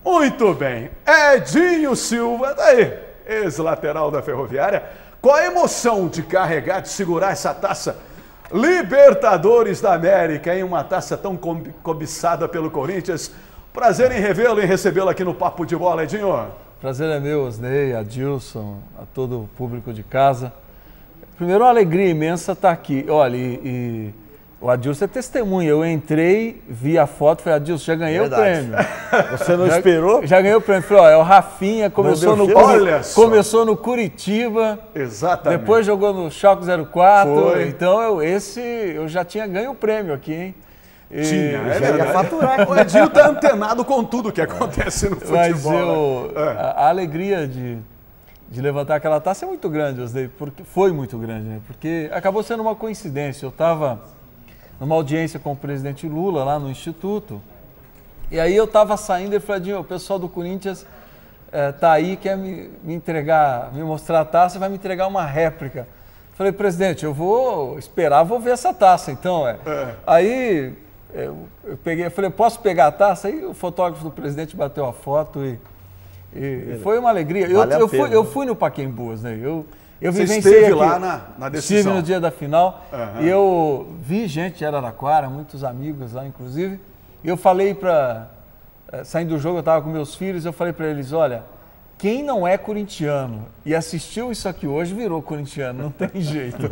Muito bem. Edinho Silva, daí, ex-lateral da Ferroviária. Qual a emoção de carregar, de segurar essa taça Libertadores da América, em uma taça tão cobiçada pelo Corinthians? Prazer em revê-lo e recebê-lo aqui no Papo de Bola, Edinho. Prazer é meu, Osnei, Adilson, a todo o público de casa. Primeiro, uma alegria imensa estar aqui. Olha, e o Adilson é testemunha. Eu entrei, vi a foto, falei, Adilson, já ganhei o prêmio. Você não esperou? Já ganhei o prêmio. Falei, ó, é o Rafinha, começou no Curitiba. Exatamente. Depois jogou no Schalke 04. Foi. Então, eu já tinha ganho o prêmio aqui, hein? Já ia faturar. O Edinho está antenado com tudo que acontece no futebol. Mas a alegria de levantar aquela taça é muito grande, Osnei, porque foi muito grande, né? Porque acabou sendo uma coincidência. Eu estava numa audiência com o presidente Lula lá no Instituto, e aí eu estava saindo e falei, Edinho, o pessoal do Corinthians tá aí, quer me mostrar a taça e vai me entregar uma réplica. Falei, presidente, eu vou esperar, vou ver essa taça, então. Aí eu peguei, falei, posso pegar a taça? Aí o fotógrafo do presidente bateu a foto e foi uma alegria. Eu fui no Pacaembu, né? Eu Você vivenciei esteve aqui, lá na decisão. Estive no dia da final e eu vi gente de Araraquara, muitos amigos lá, inclusive, e eu falei saindo do jogo, eu estava com meus filhos, eu falei para eles, olha, quem não é corintiano e assistiu isso aqui hoje virou corintiano, não tem jeito,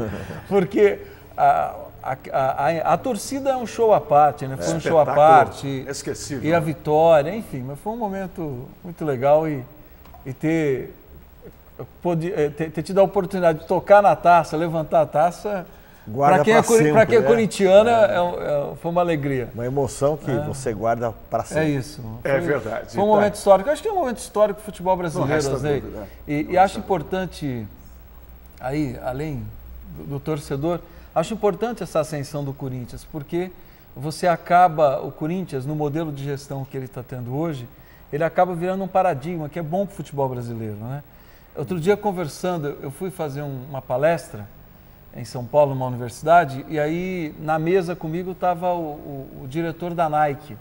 porque a torcida é um show à parte, né? Foi um show à parte. Esquecível. E a vitória, enfim, mas foi um momento muito legal e ter tido a oportunidade de tocar na taça, levantar a taça, para quem é corintiano, foi uma alegria. Uma emoção que você guarda para sempre. É isso. É verdade. Foi um momento histórico. Eu acho que é um momento histórico do futebol brasileiro, Osnei. E acho importante, aí, além do torcedor, acho importante essa ascensão do Corinthians, porque o Corinthians, no modelo de gestão que ele está tendo hoje, ele acaba virando um paradigma que é bom para o futebol brasileiro, né? Outro dia, conversando, eu fui fazer uma palestra em São Paulo, numa universidade, e aí na mesa comigo estava o diretor da Nike,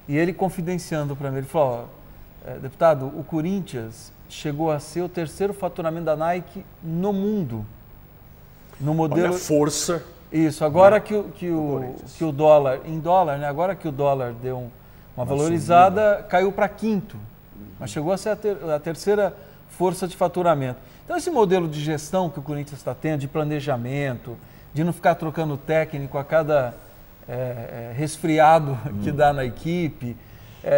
e ele confidenciando para mim, ele falou, deputado, o Corinthians chegou a ser o terceiro faturamento da Nike no mundo. No modelo... Olha a força. Isso, agora que o dólar, em dólar, né? Agora que o dólar deu uma valorizada, caiu para quinto, mas chegou a ser a terceira força de faturamento. Então esse modelo de gestão que o Corinthians está tendo, de planejamento, de não ficar trocando técnico a cada resfriado que dá na equipe,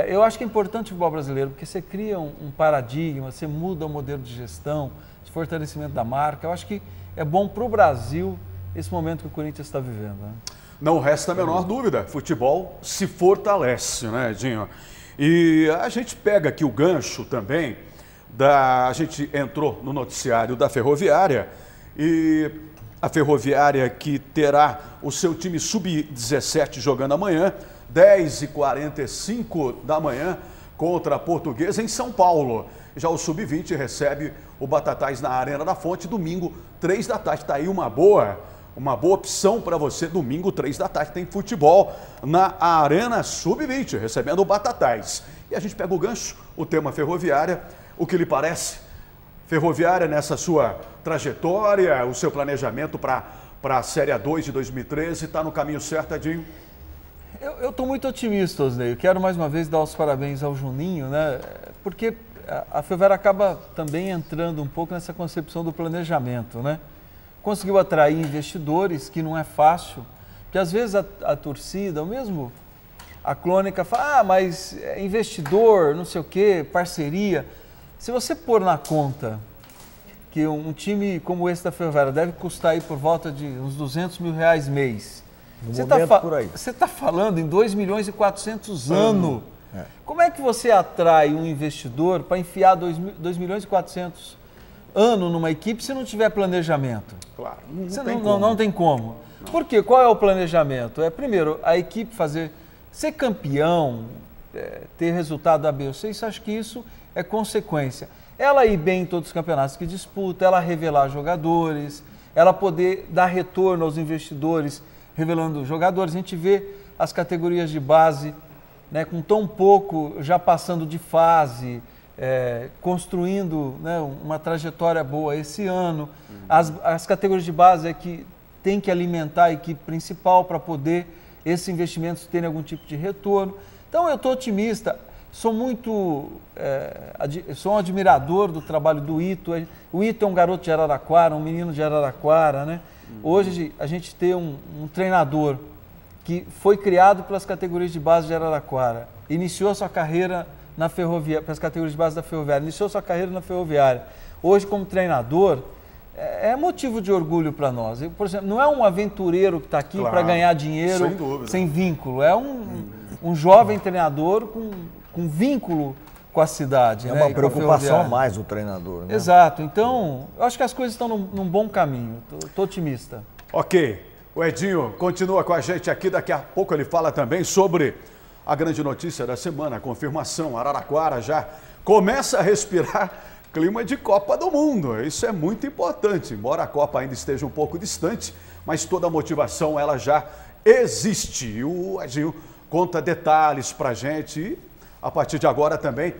eu acho que é importante o futebol brasileiro, porque você cria um paradigma, você muda o modelo de gestão, de fortalecimento da marca. Eu acho que é bom para o Brasil esse momento que o Corinthians está vivendo, né? Não resta a menor dúvida, futebol se fortalece, né, Edinho? E a gente pega aqui o gancho também, a gente entrou no noticiário da Ferroviária, e a Ferroviária que terá o seu time sub-17 jogando amanhã, 10h45 da manhã, contra a Portuguesa em São Paulo. Já o sub-20 recebe o Batatais na Arena da Fonte, domingo, 3 da tarde. Está aí uma boa opção para você, domingo, 3 da tarde, tem futebol na Arena Sub-20, recebendo o Batatais. E a gente pega o gancho, o tema Ferroviária, o que lhe parece? Ferroviária nessa sua trajetória, o seu planejamento para a Série A2 de 2013, está no caminho certo, Edinho? Eu estou muito otimista, Osnei. Eu quero mais uma vez dar os parabéns ao Juninho, né? Porque a Ferroviária acaba também entrando um pouco nessa concepção do planejamento, né? Conseguiu atrair investidores, que não é fácil, porque às vezes a torcida, ou mesmo a Clônica, fala, mas investidor, não sei o quê, parceria. Se você pôr na conta que um time como esse da Ferroviária deve custar aí por volta de uns R$200 mil mês, você está falando em 2.400.000 ano. Como é que você atrai um investidor para enfiar 2.400.000 ano numa equipe se não tiver planejamento? Claro, não tem como. Por quê? Qual é o planejamento? Primeiro, a equipe ser campeão, ter resultado A, B ou C, acho que isso é consequência. Ela ir bem em todos os campeonatos que disputa, ela revelar jogadores, ela poder dar retorno aos investidores revelando jogadores. A gente vê as categorias de base né, com tão pouco, já passando de fase, construindo, né, uma trajetória boa esse ano. As categorias de base é que tem que alimentar a equipe principal para poder esses investimentos terem algum tipo de retorno. Então eu estou otimista, sou um admirador do trabalho do Ito. O Ito é um garoto de Araraquara, um menino de Araraquara, né? Hoje a gente tem um treinador que foi criado pelas categorias de base de Araraquara, iniciou a sua carreira na Ferroviária, pelas categorias de base da Ferroviária, iniciou sua carreira na Ferroviária. Hoje, como treinador, é motivo de orgulho para nós. Por exemplo, não é um aventureiro que está aqui para ganhar dinheiro sem vínculo, é um jovem treinador com vínculo com a cidade. É uma preocupação a mais do treinador, né? Exato. Então, eu acho que as coisas estão num bom caminho. Estou otimista. Ok. O Edinho continua com a gente aqui. Daqui a pouco ele fala também sobre a grande notícia da semana, a confirmação. Araraquara já começa a respirar clima de Copa do Mundo. Isso é muito importante. Embora a Copa ainda esteja um pouco distante, mas toda a motivação ela já existe. E o Edinho conta detalhes para a gente. E a partir de agora também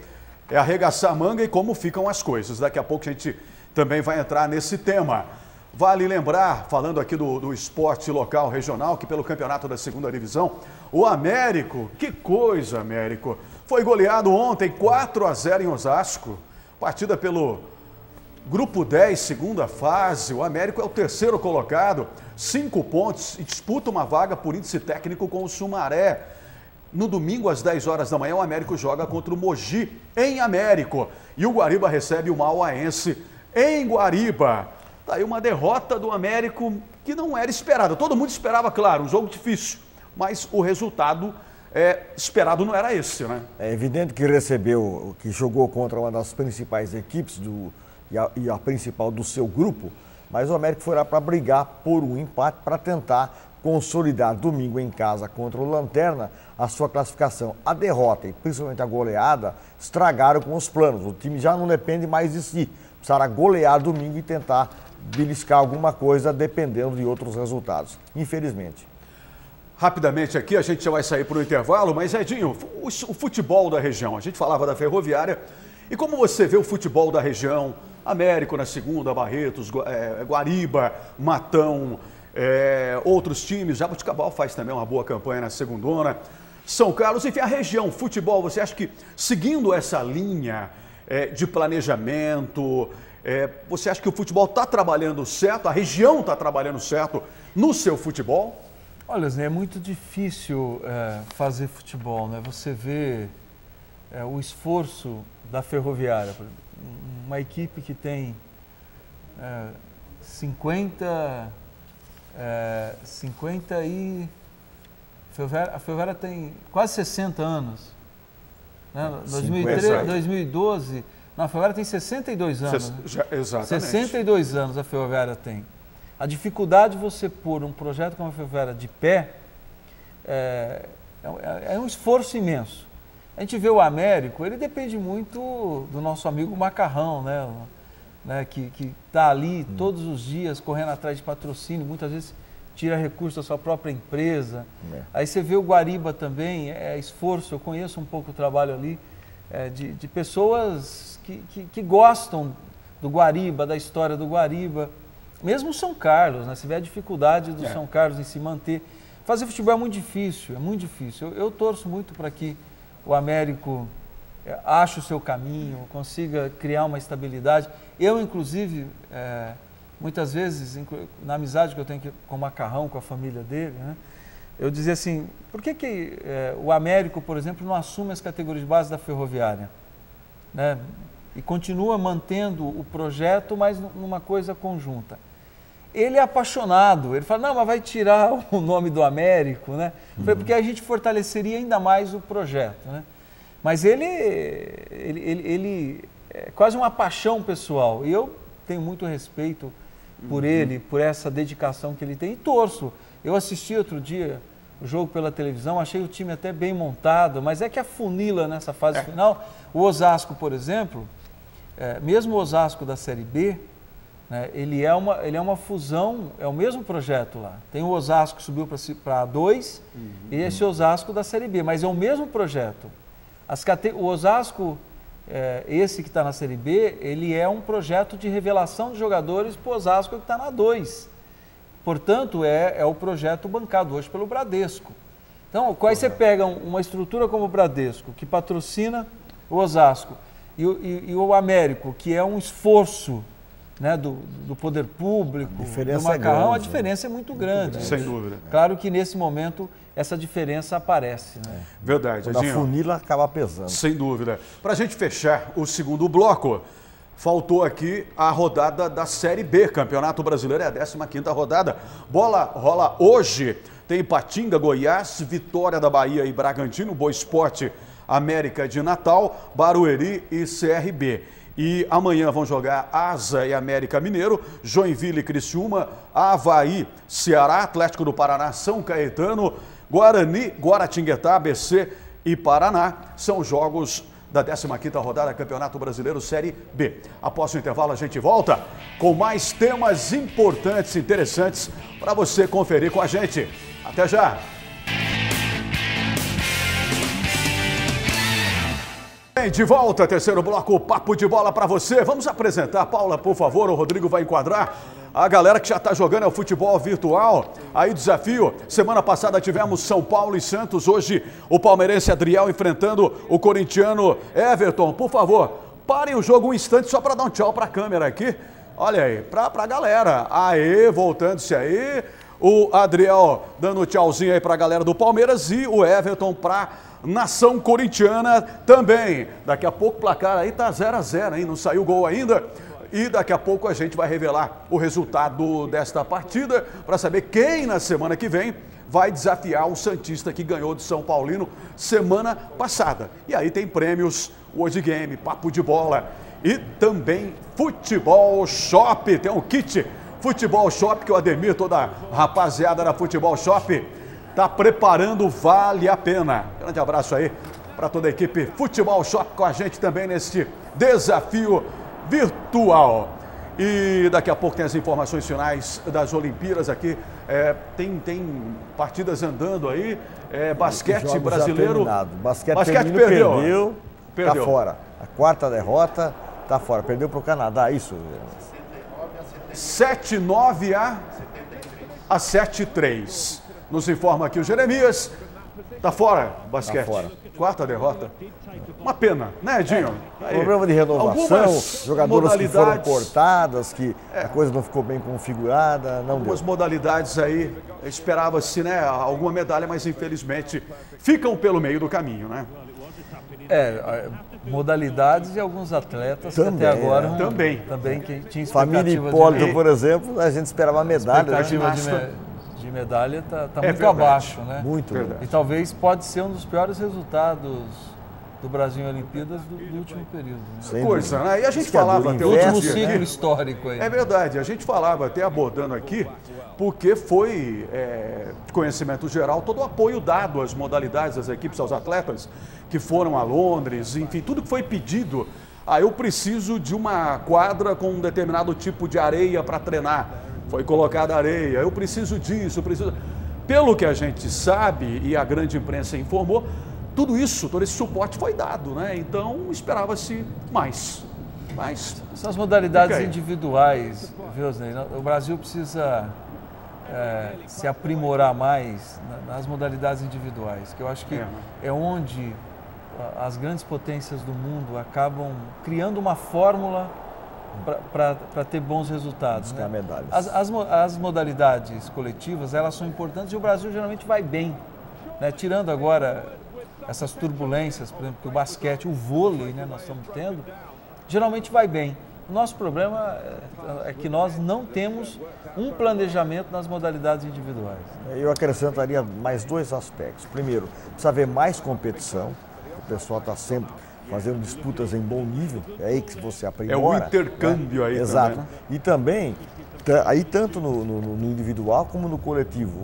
é arregaçar a manga e como ficam as coisas. Daqui a pouco a gente também vai entrar nesse tema. Vale lembrar, falando aqui do esporte local, regional, que pelo campeonato da 2ª divisão, o Américo, que coisa, Américo, foi goleado ontem 4-0 em Osasco, partida pelo Grupo 10, 2ª fase. O Américo é o 3º colocado, 5 pontos e disputa uma vaga por índice técnico com o Sumaré. No domingo, às 10 horas da manhã, o Américo joga contra o Mogi, em Américo. E o Guariba recebe o Mauaense em Guariba. Tá aí uma derrota do Américo que não era esperada. Todo mundo esperava, claro, um jogo difícil, mas o resultado esperado não era esse, né? É evidente que que jogou contra uma das principais equipes e a principal do seu grupo, mas o Américo foi lá para brigar por um empate para tentar consolidar domingo em casa contra o Lanterna a sua classificação. A derrota e principalmente a goleada estragaram com os planos. O time já não depende mais de si. Precisará golear domingo e tentar beliscar alguma coisa dependendo de outros resultados, infelizmente. Rapidamente aqui, a gente já vai sair para o intervalo, mas Edinho, o futebol da região, a gente falava da Ferroviária, e como você vê o futebol da região, Américo na 2ª, Barretos, Guariba, Matão, outros times, Jaboticabal faz também uma boa campanha na 2ª, São Carlos, enfim, a região, futebol, você acha que seguindo essa linha de planejamento, você acha que o futebol está trabalhando certo, a região está trabalhando certo no seu futebol? Olha, Zé, é muito difícil fazer futebol, né? Você vê o esforço da Ferroviária, uma equipe que tem 50 e... A Ferroviária tem quase 60 anos. Né? 2012... Não, a Ferroviária tem 62 anos. Exatamente. 62 anos a Ferroviária tem. A dificuldade de você pôr um projeto como a Ferroviária de pé é um esforço imenso. A gente vê o Américo, ele depende muito do nosso amigo Macarrão, né, que está ali todos os dias correndo atrás de patrocínio, muitas vezes tira recursos da sua própria empresa. Aí você vê o Guariba também, esforço, eu conheço um pouco o trabalho ali, de pessoas que gostam do Guariba, da história do Guariba. Mesmo o São Carlos, né? Você vê a dificuldade do São Carlos em se manter. Fazer futebol é muito difícil, é muito difícil. Eu torço muito para que o Américo ache o seu caminho, consiga criar uma estabilidade. Eu, inclusive, muitas vezes, na amizade que eu tenho com o Macarrão, com a família dele, né? Eu dizia assim, por que o Américo, por exemplo, não assume as categorias de base da Ferroviária? Né? E continua mantendo o projeto, mas numa coisa conjunta. Ele é apaixonado, ele fala, não, mas vai tirar o nome do Américo, né? Foi porque a gente fortaleceria ainda mais o projeto, né? Mas ele é quase uma paixão pessoal, e eu tenho muito respeito por ele, por essa dedicação que ele tem, e torço. Eu assisti outro dia o jogo pela televisão, achei o time até bem montado, mas é que afunila nessa fase final. O Osasco, por exemplo, mesmo o Osasco da Série B, né? Ele é uma fusão, é o mesmo projeto lá. Tem o Osasco que subiu para A2 e esse Osasco da Série B, mas é o mesmo projeto. O Osasco, esse que está na Série B, ele é um projeto de revelação de jogadores para o Osasco que está na A2. Portanto, é o projeto bancado hoje pelo Bradesco. Então, aí você pega uma estrutura como o Bradesco, que patrocina o Osasco, e o Américo, que é um esforço, né, do poder público, do Macarrão, a diferença é muito grande. Sem dúvida. Claro que nesse momento essa diferença aparece. Né? Verdade. Quando a funila acaba pesando. Sem dúvida. Para a gente fechar o segundo bloco, faltou aqui a rodada da Série B. Campeonato Brasileiro é a 15ª rodada. Bola rola hoje. Tem Ipatinga, Goiás, Vitória da Bahia e Bragantino, Boa Esporte, América de Natal, Barueri e CRB. E amanhã vão jogar Asa e América Mineiro, Joinville e Criciúma, Avaí, Ceará, Atlético do Paraná, São Caetano, Guarani, Guaratinguetá, ABC e Paraná. São jogos da 15ª rodada Campeonato Brasileiro Série B. Após o intervalo a gente volta com mais temas importantes e interessantes para você conferir com a gente. Até já! De volta, terceiro bloco, Papo de Bola para você. Vamos apresentar, Paula, por favor, o Rodrigo vai enquadrar a galera que já está jogando o futebol virtual. Aí desafio, semana passada tivemos São Paulo e Santos, hoje o palmeirense Adriel enfrentando o corintiano Everton. Por favor, parem o jogo um instante só para dar um tchau para a câmera aqui. Olha aí, para a galera. Aê, voltando-se aí, o Adriel dando tchauzinho aí para a galera do Palmeiras e o Everton para nação corintiana também. Daqui a pouco o placar aí tá 0-0, hein? Não saiu gol ainda. E daqui a pouco a gente vai revelar o resultado desta partida para saber quem na semana que vem vai desafiar o santista que ganhou do São Paulino semana passada. E aí tem prêmios, World Game, Papo de Bola e também Futebol Shop. Tem um kit Futebol Shop que o Ademir, toda a rapaziada da Futebol Shop está preparando, vale a pena. Grande abraço aí para toda a equipe Futebol Shop com a gente também neste desafio virtual. E daqui a pouco tem as informações finais das Olimpíadas aqui. Tem partidas andando aí. Basquete brasileiro. Basquete perdeu. Tá fora. A quarta derrota, tá fora. Perdeu para o Canadá, isso. 7-9 a 7-3. Nos informa aqui o Jeremias. Tá fora, basquete. Tá fora. Quarta derrota. Uma pena, né, Edinho? Problema de renovação, jogadoras que foram cortadas, que a coisa não ficou bem configurada, não algumas deu. Modalidades aí, esperava-se, né, alguma medalha, mas infelizmente ficam pelo meio do caminho, né? Modalidades e alguns atletas também, que até agora também que tinha expectativa. Família Hipólito, por exemplo, a gente esperava medalha. De medalha está muito verdade. Abaixo, né? Muito. E talvez pode ser um dos piores resultados do Brasil em Olimpíadas do último período. Né? Coisa, né? E a gente falava até o último ciclo histórico aí. É verdade, a gente falava até abordando aqui, porque foi de conhecimento geral todo o apoio dado às modalidades, às equipes, aos atletas que foram a Londres, enfim, tudo que foi pedido. Eu preciso de uma quadra com um determinado tipo de areia para treinar. Foi colocada areia, eu preciso disso, eu preciso... Pelo que a gente sabe e a grande imprensa informou, tudo isso, todo esse suporte foi dado, né? Então esperava-se mais. Essas modalidades individuais, viu, Osnei? O Brasil precisa se aprimorar mais nas modalidades individuais, que eu acho que é onde as grandes potências do mundo acabam criando uma fórmula para ter bons resultados. Né? As modalidades coletivas, elas são importantes e o Brasil geralmente vai bem. Né? Tirando agora essas turbulências, por exemplo, que o basquete, o vôlei, né, nós estamos tendo, geralmente vai bem. O nosso problema é que nós não temos um planejamento nas modalidades individuais. Eu acrescentaria mais dois aspectos. Primeiro, precisa haver mais competição. O pessoal está sempre fazendo disputas em bom nível, é aí que você aprimora. É o intercâmbio, né? Aí. Exato. Também, né? E também, aí tanto no individual como no coletivo,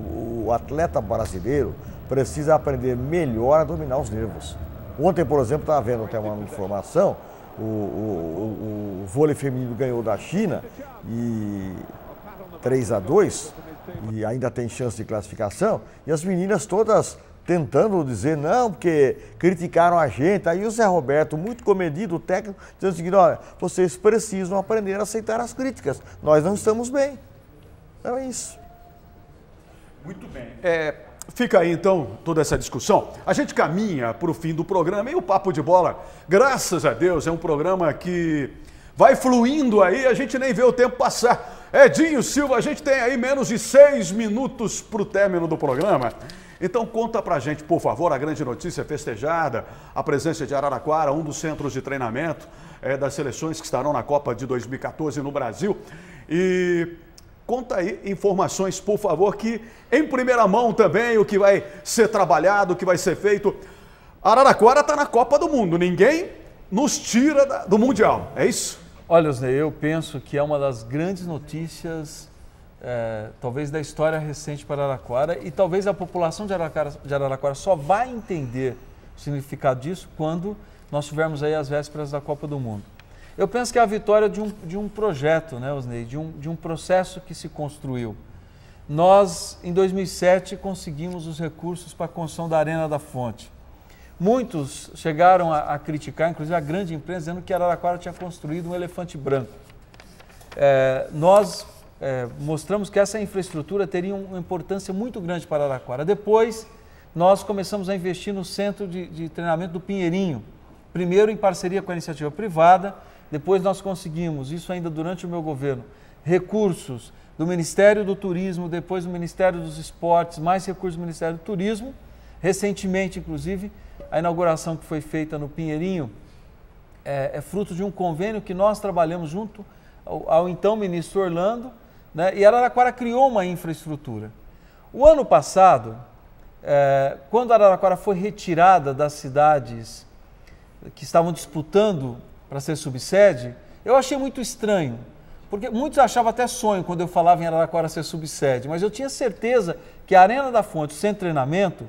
o atleta brasileiro precisa aprender melhor a dominar os nervos. Ontem, por exemplo, estava vendo até uma informação o vôlei feminino ganhou da China, e 3-2, e ainda tem chance de classificação, e as meninas todas tentando dizer não, porque criticaram a gente. Aí o Zé Roberto, muito comedido, o técnico, dizendo o seguinte: olha, vocês precisam aprender a aceitar as críticas, nós não estamos bem. Então é isso. Muito bem. Fica aí então toda essa discussão. A gente caminha para o fim do programa e o Papo de Bola, graças a Deus, é um programa que vai fluindo aí, a gente nem vê o tempo passar. Edinho Silva, a gente tem aí menos de 6 minutos para o término do programa. Então conta pra gente, por favor, a grande notícia festejada, a presença de Araraquara, um dos centros de treinamento das seleções que estarão na Copa de 2014 no Brasil. E conta aí informações, por favor, que em primeira mão também o que vai ser trabalhado, o que vai ser feito. Araraquara está na Copa do Mundo, ninguém nos tira do Mundial, é isso? Olha, Osnei, eu penso que é uma das grandes notícias talvez da história recente para Araraquara, e talvez a população de Araraquara só vai entender o significado disso quando nós tivermos aí as vésperas da Copa do Mundo. Eu penso que é a vitória de um projeto, né, Osnei, de um processo que se construiu. Nós, em 2007, conseguimos os recursos para a construção da Arena da Fonte. Muitos chegaram a criticar, inclusive a grande imprensa, dizendo que Araraquara tinha construído um elefante branco. Nós mostramos que essa infraestrutura teria uma importância muito grande para Araraquara. Depois, nós começamos a investir no centro de treinamento do Pinheirinho, primeiro em parceria com a iniciativa privada, depois nós conseguimos, isso ainda durante o meu governo, recursos do Ministério do Turismo, depois do Ministério dos Esportes, mais recursos do Ministério do Turismo. Recentemente, inclusive, a inauguração que foi feita no Pinheirinho é fruto de um convênio que nós trabalhamos junto ao então ministro Orlando, né? E Araraquara criou uma infraestrutura. O ano passado, quando Araraquara foi retirada das cidades que estavam disputando para ser subsede, eu achei muito estranho, porque muitos achavam até sonho quando eu falava em Araraquara ser subsede, mas eu tinha certeza que a Arena da Fonte, o centro de treinamento,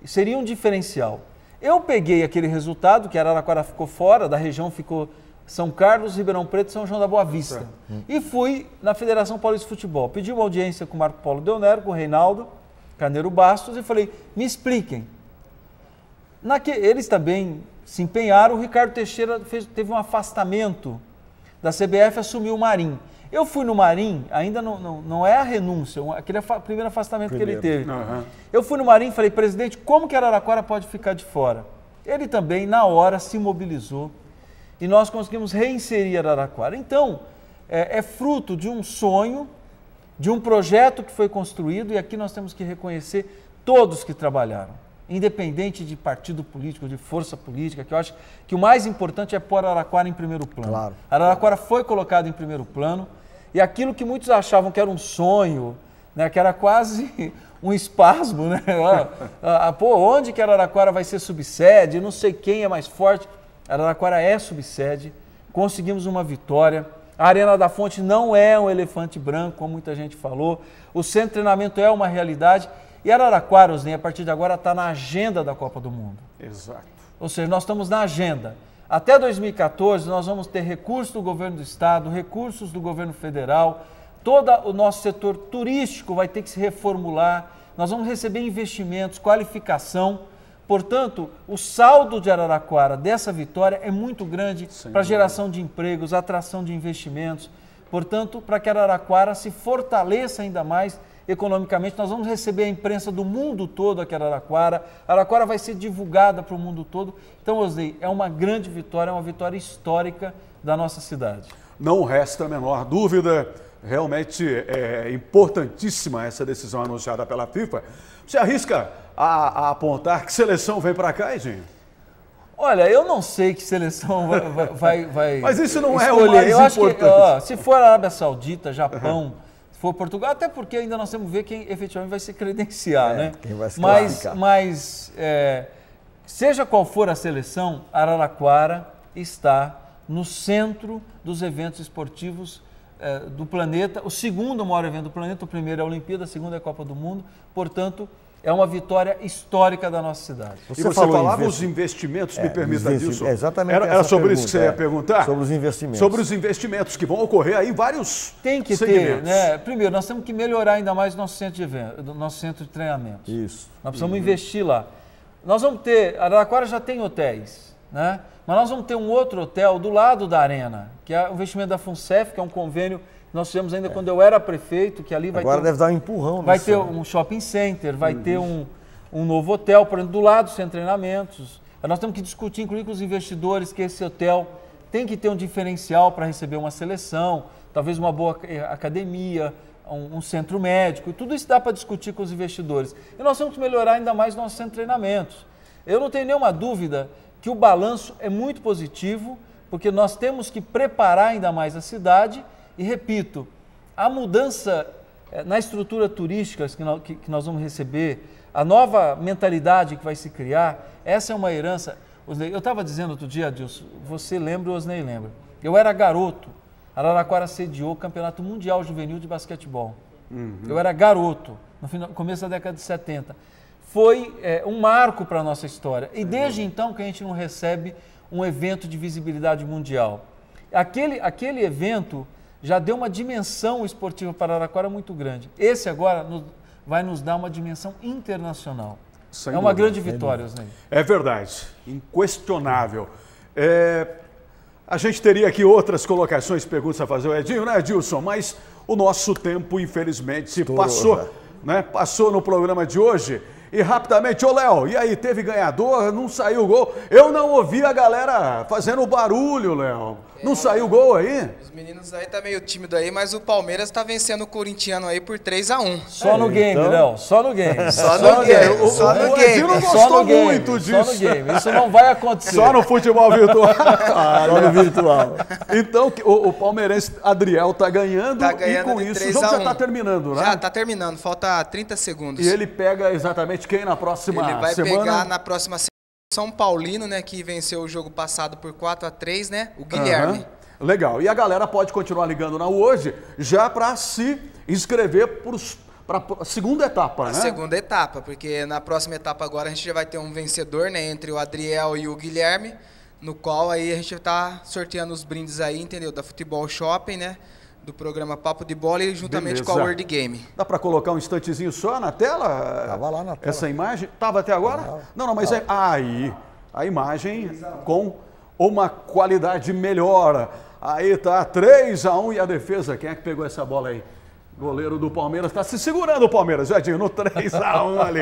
seria um diferencial. Eu peguei aquele resultado, que Araraquara ficou fora, da região ficou São Carlos, Ribeirão Preto e São João da Boa Vista. E fui na Federação Paulista de Futebol. Pedi uma audiência com o Marco Paulo Deonero, com o Reinaldo Carneiro Bastos, e falei: me expliquem. Eles também se empenharam. O Ricardo Teixeira teve um afastamento da CBF, assumiu o Marim. Eu fui no Marim, ainda não é a renúncia, aquele primeiro afastamento que ele teve. Eu fui no Marim e falei: presidente, como que Araraquara pode ficar de fora? Ele também, na hora, se mobilizou e nós conseguimos reinserir Araraquara. Então, é fruto de um sonho, de um projeto que foi construído, e aqui nós temos que reconhecer todos que trabalharam, independente de partido político, de força política, que eu acho que o mais importante é pôr Araraquara em primeiro plano. Claro. Araraquara foi colocado em primeiro plano, e aquilo que muitos achavam que era um sonho, né, que era quase um espasmo, né? Onde que Araraquara vai ser subsede? Não sei quem é mais forte. Araraquara é subsede, conseguimos uma vitória. A Arena da Fonte não é um elefante branco, como muita gente falou. O centro de treinamento é uma realidade. E Araraquara, Osnei, a partir de agora está na agenda da Copa do Mundo. Exato. Ou seja, nós estamos na agenda. Até 2014 nós vamos ter recursos do governo do estado, recursos do governo federal, todo o nosso setor turístico vai ter que se reformular, nós vamos receber investimentos, qualificação. Portanto, o saldo de Araraquara dessa vitória é muito grande para a geração de empregos, atração de investimentos. Portanto, para que Araraquara se fortaleça ainda mais economicamente, nós vamos receber a imprensa do mundo todo aqui em Araraquara. Araraquara vai ser divulgada para o mundo todo. Então, Osnei, é uma grande vitória, é uma vitória histórica da nossa cidade. Não resta a menor dúvida, realmente é importantíssima essa decisão anunciada pela FIFA. Você arrisca a apontar que seleção vem para cá, Edinho? Olha, eu não sei que seleção vai Mas isso não escolher. É o mais importante. Acho que, se for a Arábia Saudita, Japão, se for Portugal, até porque ainda nós temos que ver quem efetivamente vai se credenciar, né? Quem vai se classificar. Mas seja qual for a seleção, Araraquara está no centro dos eventos esportivos do planeta. O segundo maior evento do planeta, o primeiro é a Olimpíada, o segundo é a Copa do Mundo. Portanto, é uma vitória histórica da nossa cidade. E você falava os investimentos, me permita, Adilson. Exatamente. Era sobre isso que você ia perguntar? Sobre os investimentos. Sobre os investimentos que vão ocorrer aí em vários Tem que segmentos. ter, né? Primeiro, nós temos que melhorar ainda mais o nosso centro de evento, nosso centro de treinamento. Isso. Nós precisamos investir lá. Nós vamos ter, Araraquara já tem hotéis, né? Mas nós vamos ter um outro hotel do lado da arena, que é o investimento da FUNCEF, que é um convênio que nós fizemos ainda quando eu era prefeito, que ali vai Agora ter... deve dar um empurrão. Vai ter um shopping center, vai ter um novo hotel, por exemplo, do lado do centro de treinamentos. Nós temos que discutir, inclusive com os investidores, que esse hotel tem que ter um diferencial para receber uma seleção, talvez uma boa academia, um centro médico, e tudo isso dá para discutir com os investidores. E nós temos que melhorar ainda mais nosso centro de treinamentos. Eu não tenho nenhuma dúvida que o balanço é muito positivo, porque nós temos que preparar ainda mais a cidade e, repito, a mudança na estrutura turística que nós vamos receber, a nova mentalidade que vai se criar, essa é uma herança. Eu estava dizendo outro dia, Adilson, você lembra, o Osnei lembra, eu era garoto, Araraquara sediou o Campeonato Mundial Juvenil de Basquetebol. Eu era garoto, no começo da década de 70. Foi um marco para a nossa história. E desde então que a gente não recebe um evento de visibilidade mundial. Aquele evento já deu uma dimensão esportiva para Araraquara muito grande. Esse agora vai nos dar uma dimensão internacional. Sem é uma dúvida, grande vitória, Osnei. É verdade, inquestionável. A gente teria aqui outras colocações, perguntas a fazer, o Edinho, né, Edilson? Mas o nosso tempo, infelizmente, passou, né? Passou no programa de hoje. E rapidamente, ô Léo, e aí, teve ganhador? Não saiu o gol? Eu não ouvi a galera fazendo barulho, Léo. Não saiu o gol aí? Os meninos aí tá meio tímido aí, mas o Palmeiras tá vencendo o corintiano aí por 3-1. Só no game, então... Léo, só no game. Só no game, só no O Edinho não game. gostou muito disso. Só no game, isso não vai acontecer. Só no futebol virtual. Só no virtual. Então, o palmeirense Adriel tá ganhando, Tá ganhando e com de isso 3 o jogo a já 1. tá terminando, né? Já tá terminando, falta 30 segundos. E ele pega exatamente quem na próxima Ele vai semana? pegar na próxima semana São Paulino, né, que venceu o jogo passado por 4-3, né, o Guilherme. Legal. E a galera pode continuar ligando na hoje já para se inscrever para a segunda etapa, né? A segunda etapa, porque na próxima etapa agora a gente já vai ter um vencedor, né, entre o Adriel e o Guilherme, no qual aí a gente tá sorteando os brindes aí, entendeu? Da Futebol Shopping, né? Do programa Papo de Bola e juntamente Beleza. com a World Game. Dá para colocar um instantezinho só na tela? Tava lá na tela. Essa imagem? Tava até agora? Não, mas aí a imagem com uma qualidade melhor. Aí tá 3-1 e a defesa, quem é que pegou essa bola aí? Goleiro do Palmeiras, tá se segurando o Palmeiras, Edinho, no 3-1 ali.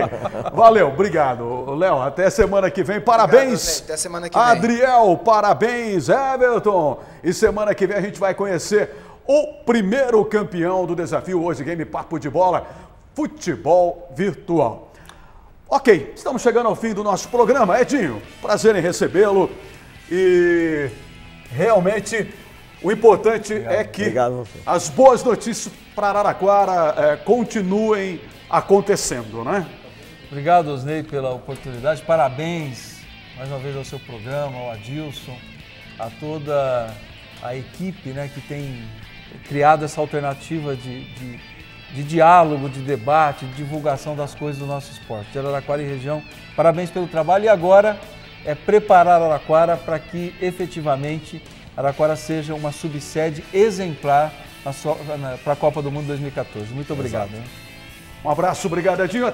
Valeu, obrigado. Léo, até semana que vem, parabéns. Obrigado, até semana que vem. Adriel, parabéns, Everton. E semana que vem a gente vai conhecer o primeiro campeão do desafio Hoje Game Papo de Bola, futebol virtual. Ok, estamos chegando ao fim do nosso programa. Edinho, prazer em recebê-lo. E realmente o importante é que as boas notícias para Araraquara continuem acontecendo, né? Obrigado, Osnei, pela oportunidade. Parabéns mais uma vez ao seu programa, ao Adilson, a toda a equipe, né, que tem criado essa alternativa de diálogo, de debate, de divulgação das coisas do nosso esporte. De Araraquara e região, parabéns pelo trabalho. E agora é preparar Araraquara para que efetivamente Araraquara seja uma subsede exemplar para a Copa do Mundo 2014. Muito obrigado. Um abraço, obrigado, Edinho.